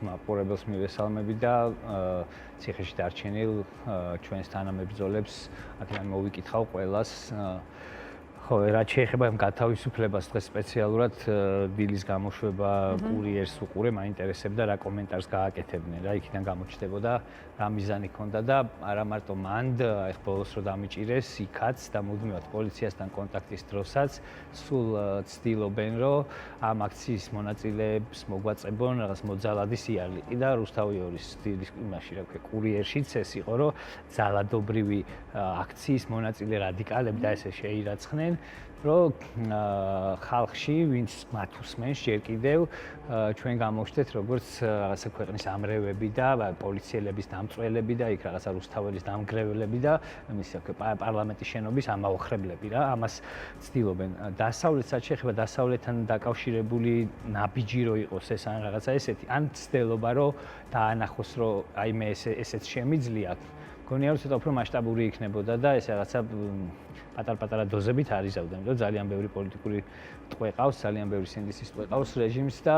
მაყურებელს მივესალმები და ციხეში დარჩენილ ჩვენს თანამებრძოლებს აქედან მოვიკითხავ ყველას ხო, რაც შეეხება ამ გათავისუფლებას დღეს სპეციალურად დილის გამოშვება კურიერს უყურე, მაინტერესებდა რა კომენტარს გააკეთებდნენ რა, იქიდან გამოჩნდებოდა რა მიზანი ჰქონდა და არა მარტო მანდ, ეხ ბოლოს რო დამიჭირეს იქაც და მუდმივად პოლიციასთან კონტაქტის დროსაც სულ ცდილობენ რომ ამ აქციის მონაწილეებს მოგვაწებონ რაღაც მოძალადი სიარლიყი და რუსთავი 2-ის დილის იმაში რა ქვია კურიერშიც ეს იყო რომ ძალადობრივი აქციის მონაწილე რადიკალები და ესე შეირაცხნენ რომ ხალხში ვინც მათ უსმენს ჯერ კიდევ ჩვენ გამოვხდეთ როგორც რაღაცა ქვეყნის ამრევები და პოლიციელების დამწველები და იქ რაღაცა რუსთაველის დამგრევლები და ისე პარლამენტის შენობის ამაოხრებლები რა ამას ცდილობენ დასავლეთსაც შეეხება დასავლეთთან დაკავშირებული ნაბიჯი რო იყოს ეს ან რაღაცა ესეთი ან ცდილობა რომ დაანახოს რომ აი მე ესეც შემიძლია გონია რომ ცოტა უფრო მასშტაბური იქნებოდა და ეს რაღაცა პატარ-პატარა დოზებით არიზავდნენ, რომ ძალიან ბევრი პოლიტიკური ტყვე ყავს, ძალიან ბევრი სინდისის ტყვე ყავს რეჟიმს და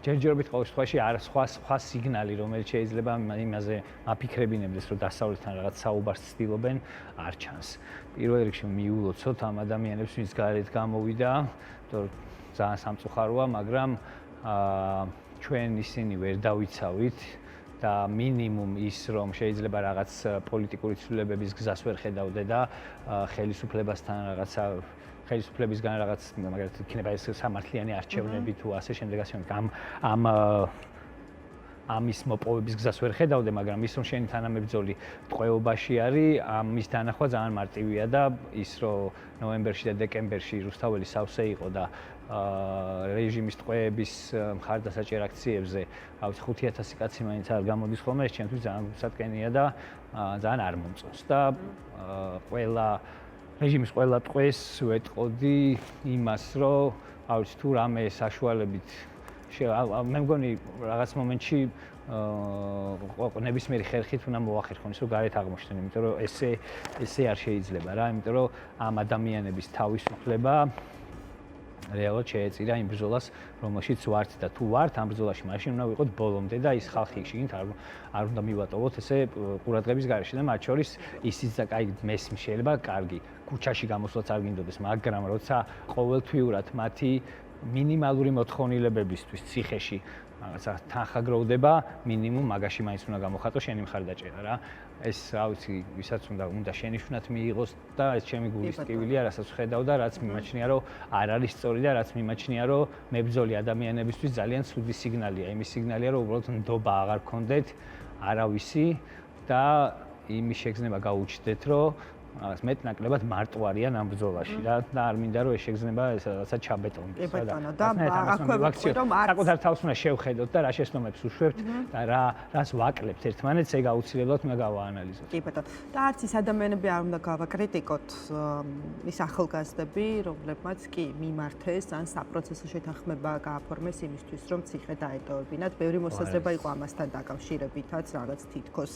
ჯერჯერობით ყოველ შემთხვევაში არა სხვა სიგნალი, რომელიც შეიძლება იმაზე აფიქრებინებდეს, რომ დასავლეთთან რაღაც საუბარს ცდილობენ, არ ჩანს. პირველ რიგში მიულოცოთ ამ ადამიანებს, ვინც გარეთ გამოვიდა, რომ ძალიან სამწუხაროა, მაგრამ ჩვენ ისინი ვერ დავიცავით და მინიმუმ ის რომ შეიძლება რაღაც პოლიტიკური ცვლილებების გზას ვერ ხედავდე და ხელისუფლებასთან რაღაცა ხელისუფლებისგან რაღაც მაგალითად იქნება ეს სამართლიანი არჩევნები თუ ასე შემდეგ ამის მოპოვების გზას ვერ ხედავდე, მაგრამ ის რომ შენი თანამებრძოლი ტყვეობაში არის, ამის დანახვა ძალიან მარტივია და ის რომ ნოემბერში და დეკემბერში რუსთაველი სავსე იყო და რეჟიმის ტყვეების მხარდასაჭერ აქციებზე 5000 კაცი მაინც არ გამოდის ხოლმე, ეს ჩემთვის ძალიან გულსატკენია და ძალიან არ მომწონს და რეჟიმის ყველა ტყვეს ვეტყოდი იმას, რომ ავიც თუ რამე საშუალებით მე მგონი რაღაც მომენტში ნებისმიერი ხერხით უნდა მოახერხონ ის რომ გარეთ აღმოჩნდნენ, იმიტომ რომ ესე არ შეიძლება რა, იმიტომ რომ ამ ადამიანების თავისუფლება რეალურად შეეწირა იმ ბრძოლას, რომელშიც ვართ და თუ ვართ ამ ბრძოლაში, მაშინ უნდა ვიყოთ ბოლომდე და ის ხალხი შიგნით არ უნდა მივატოვოთ ესე ყურადღების გარეშე და მათ შორის ისიც და კაი მესმი შეიძლება კარგი ქუჩაში გამოსვლაც არ გინდოდეს, მაგრამ როცა ყოველთვიურად მათი მინიმალური მოთხოვნილებებისთვის ციხეში რაღაცა თანხა გროვდება, მინიმუმ მაგაში მაინც უნდა გამოხატო შენი მხარდაჭერა რა. ეს რა ვიცი, ვისაც უნდა შენიშვნად მიიღოს და ეს ჩემი გულის ტკივილია, რასაც ვხედავ და რაც მიმაჩნია, რომ არ არის სწორი და რაც მიმაჩნია, რომ მებრძოლი ადამიანებისთვის ძალიან ცუდი სიგნალია. იმის სიგნალია, რომ უბრალოდ ნდობა აღარ გქონდეთ არავისი და იმის შეგრძნება გაუჩნდეთ, რომ მეტ-ნაკლებად მარტო არიან ამ ბრძოლაში რა და არ მინდა რომ ეს შეგრძნება ეს რაღაცა ჩაბეტონდეს და აქვე ვაკვირდით რომ საკუთარ თავს უნდა შევხედოთ და რა შეცდომებს უშვებთ და რას ვაკლებთ ერთმანეთს ეგ აუცილებლად უნდა გავაანალიზოთ. კი ბატონო. და არც ის ადამიანები არ უნდა გავაკრიტიკოთ ის ახალგაზრდები, რომლებმაც კი მიმართეს ან საპროცესო შეთანხმება გააფორმეს იმისთვის რომ ციხე დაეტოვებინათ. ბევრი მოსაზრება იყო ამასთან დაკავშირებითაც რაღაც თითქოს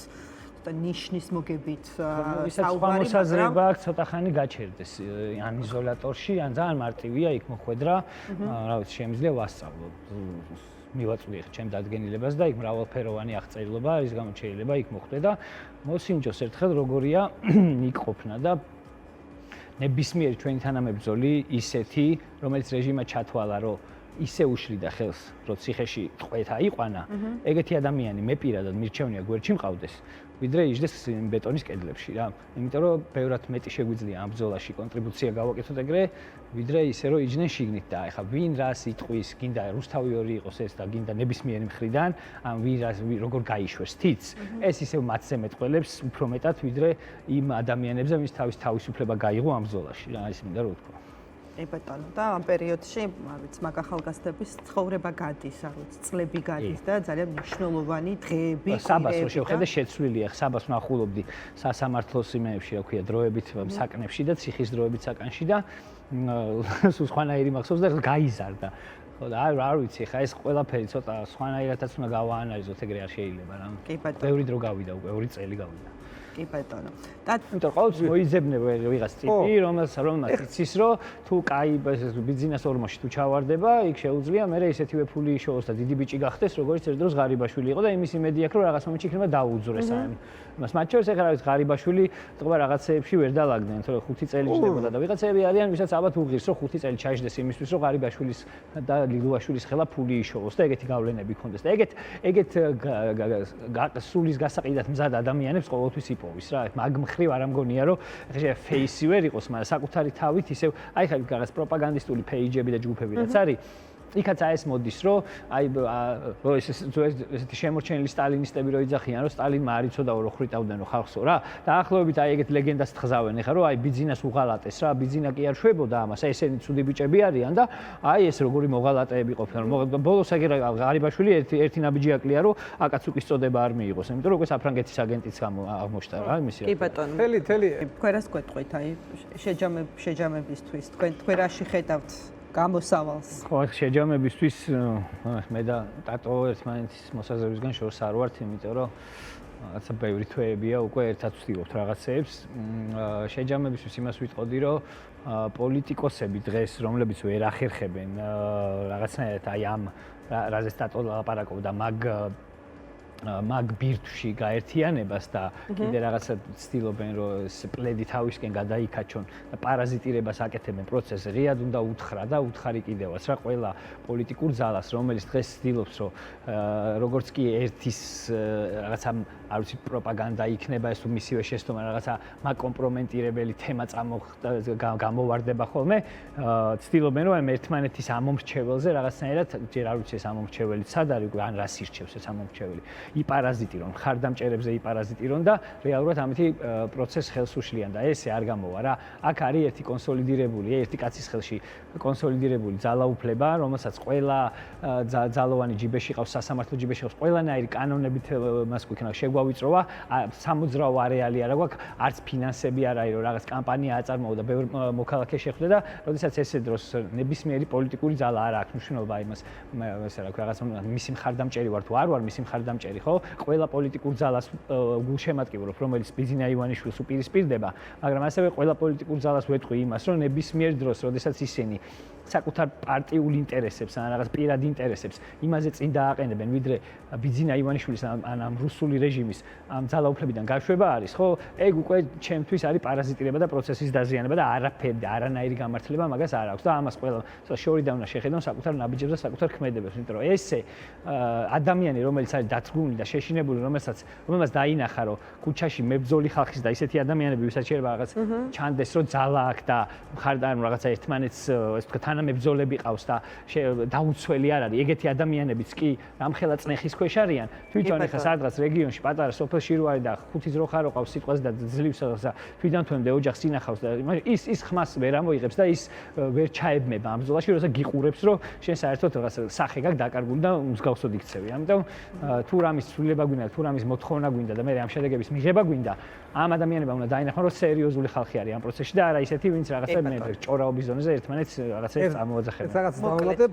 და ნიშნის მოგებით საუბარი მოსაზრება აქვს ცოტა ხანი გაჩერდეს ან იზოლატორში ან ძალიან მარტივია იქ მოხვედრა რა ვიცი შემიძლია ვასწავლო მივაწვდი ჩემ დადგენილებას და იქ მრავალფეროვანი აღწერილობა არის გამოც შეიძლება იქ მოხვდე და მოსინჯოს ერთხელ როგორია იქ ყოფნა და ნებისმიერი ჩვენი თანამებრძოლი ისეთი რომელიც რეჟიმა ჩათვალა რომ ისე უშლიდა ხელს რომ ციხეში ტყვეთ აიყვანა ეგეთი ადამიანი მე პირადად მირჩევნია გვერდში მყავდეს ვიდრე იჯდეს ბეტონის კედლებში რა. იმიტომ რომ ბევრად მეტი შეგვიძლია ამ ბრძოლაში კონტრიბუცია გავაკეთოთ ეგრე, ვიდრე ისე რომ იჯდნენ შიგნით და ეხლა ვინ რას იტყვის, გინდა რუსთავი 2 იყოს ეს და გინდა ნებისმიერი მხრიდან, ან ვინ რას როგორ გაიშვეს თიც. ეს ისევ მათზე მეტყველებს უფრო მეტად ვიდრე იმ ადამიანებზე, ვინც თავის თავისუფლება გაიღო ამ ბრძოლაში რა, ის მინდა რომ ვთქვა. ბატონო და ამ პერიოდში, ვიცი, მაგ ახალგაზრდების ცხოვრება გადის, არ ვიცი, წლები გადის და ძალიან მნიშვნელოვანი დღეები საბასრო შევხედე შეცვლილია, საბას ვნახულობდი სასამართლოს იმეებში, რა ქვია, დროებით საკნებში და ციხის დროებით საკანში და სულ სხვანაირი მახსოვს და გაიზარდა. ხო და არ ვიცი, ხა ეს ყველაფერი ცოტა სხვანაირადაც უნდა გავაანალიზოთ, ეგრე არ შეიძლება რა. კი ბატონო. ბევრი დრო გავიდა უკვე, 2 წელი გავიდა. კი ბატონო. იმიტომ ყოველთვის მოიძებნე ვიღაც ტიპი, რომელსაც იცის, რომ თუ კაი ბიზნეს ორმოში თუ ჩავარდება, იქ შეუძლია მე ისეთივე ფული იშოვოს და დიდი ბიჭი გახდეს, როგორც ერთ დროს ღარიბაშვილი იყო და იმის იმედი აქვს, რომ რაღაც მომენტში იქნება დაუძურეს აი. მას მათ შორის ეხლა არის ღარიბაშვილი, თქმა რაღაცეებში ვერ დაალაგდნენ, თორე 5 წელი ჯდებოდა და ვიღაცები არიან, ვისაც ალბათ უღირს, რომ 5 წელი ჩაიჯდეს იმისთვის, რომ ღარიბაშვილის და ლილუაშვილის ხელა ფული იშოვოს და ეგეთი გავლენები ქონდეს და ეგეთ სულის გასაყიდად მზად ადამიანებს ყოველთვის იპოვის რა. მაგ მხრივ არ ამგონია, რომ ეხლა ფეისი ვერ იყოს, მაგრამ საკუთარი თავით ისევ აი ხა რაღაც პროპაგანდისტული პეიჯები და ჯგუფები რაც არის იქაც ეს მოდის, რომ აი ესეთი შემორჩენილი სტალინისტები რო იძახიან, რომ სტალინმა არ იცოდა რომ ხრიტავდნენ რომ ხალხსო რა. დაახლოებით აი ეგეთ ლეგენდას თხზავენ, ეხლა რომ აი ბიძინას უღალატეს რა, ბიძინა კი არ შვებოდა ამას, აი ესენი ცუდი ბიჭები არიან და აი ეს როგორი მოღალატეები ყოფილან. ბოლოს აგერ ღარიბაშვილი ერთი ნაბიჯი აკლია, რომ აკაცუკის წოდება არ მიიღოს, იმიტომ რომ უკვე საფრანგეთის აგენტიც აღმოჩნდა რა იმისი. კი ბატონო. თელი თქვენ რას გვეტყვით აი შეჯამებისთვის, თქვენ რაში ხედავთ გამოსავალს? ხო, შეჯამებისთვის მე და ტატო ერთმანეთის მოსაზრებისგან შორს არ ვართ, იმიტომ რომ რაღაცა ბევრი თვეებია უკვე ერთად ვცდილობთ რაღაცეებს. შეჯამებისთვის იმას ვიტყოდი, რომ პოლიტიკოსები დღეს, რომლებიც ვერ ახერხებენ რაღაცნაირად აი ამ რაზეც ტატო ლაპარაკობდა, მაგ ბირთვში გაერთიანებას და კიდე რაღაცა ცდილობენ რომ ეს პლედი თავისკენ გადაიქაჩონ და პარაზიტირებას აკეთებენ პროცესს ღიად უნდა უთხრა და უთხარი კიდევაც რა ყველა პოლიტიკურ ძალას რომელიც დღეს ცდილობს რომ როგორც კი ერთის რაღაცა არ ვიცი პროპაგანდა იქნება ეს თუ მისივე შეცდომა რაღაცა მაგკომპრომენტირებელი თემა გამოვარდება ხოლმე ცდილობენ რომ ერთმანეთის ამომრჩეველზე რაღაცნაირად ჯერ არ ვიცი ეს ამომრჩეველი სად არის ან რას ირჩევს ეს ამომრჩეველი იპარაზიტირონ, ხარდამჭერებზე იპარაზიტირონ და რეალურად ამითი პროცესს ხელს უშლიან და ესე არ გამოვა რა. აქ არის ერთი კონსოლიდირებული, ერთი კაცის ხელში კონსოლიდირებული ძალაუფლება, რომელსაც ყველა ძალოვანი ჯიბეში ყავს, სასამართლო ჯიბეში ყავს, ყველანაირი კანონებით მას გვიქნა შეგვავიწროვა, სამოძრაო არეალი არა გვაქვს, არც ფინანსები არ არის, რომ რაღაც კამპანია აწარმოო და ბევრ მოქალაქე შეხვდა და როდესაც ესე დროს ნებისმიერი პოლიტიკური ძალა არ აქვს მნიშვნელობა იმას, ესე რა ქვია, რაღაც მისი მხარდამჭერი ვარ თუ არ ვარ, მისი მხარდამჭერი ხო? ყველა პოლიტიკურ ძალას გულშემატკივრობ, რომელიც ბიზინა ივანიშვილს უპირისპირდება, მაგრამ ასევე ყველა პოლიტიკურ ძალას ვეტყვი იმას, რომ ნებისმიერ დროს, როდესაც ისინი საკუთარ პარტიულ ინტერესებს ან რაღაც პირად ინტერესებს იმაზე წინ დააყენებენ, ვიდრე ბიზინა ივანიშვილის ან ამ რუსული რეჟიმის ამ ძალაუფლებიდან გაშვება არის, ხო? ეგ უკვე ჩემთვის არის პარაზიტირება და პროცესის დაზიანება და არანაირი გამართლება მაგას არ აქვს და ამას ყველა შორიდან უნდა შეხედონ საკუთარ ნაბიჯებს და საკუთარ ქმედებებს, იმიტომ რომ ესე ადამიანი, რომელიც არის დათრგუნული და შეშინებული, რომელსაც დაინახა, რომ ქუჩაში მებრძოლი ხალხის და ისეთი ადამიანები, ვისაც შეიძლება რაღაც ჩანდეს, რომ ძალა აქვს და მხარდან რაღაცა ერთმანეთს ეს თქვა თანამებრძოლები ყავს და დაუცველი არ არის. ეგეთი ადამიანებიც კი რამხელა წნეხის ქვეშ არიან. თვითონ ეხლა სადღაც რეგიონში პატარა სოფელში რო არის და ხუთი ძროხა რო ყავს სიტყვაზე და ძლივს და თვითონ თვემდე ოჯახს ინახავს და ის ხმას ვერ ამოიღებს და ის ვერ ჩაებმება ამ ბრძოლაში, როცა გიყურებს, რომ შენ საერთოდ რაღაც სახე გაქვს დაკარგული და მსგავსად იქცევი. ამიტომ თუ რამის ცვლილება გვინდა, თუ რამის მოთხოვნა გვინდა და მე ამ შედეგების მიღება გვინდა, ამ ადამიანებმა უნდა დაინახონ, რომ სერიოზული ხალხი არის ამ პროცესში და არა ისეთი, ვინც რაღაცა ჭორაობის ზონაზე ერთმანეთს რაღაცა წამოაძახებენ. ეს რაღაც დავამატებ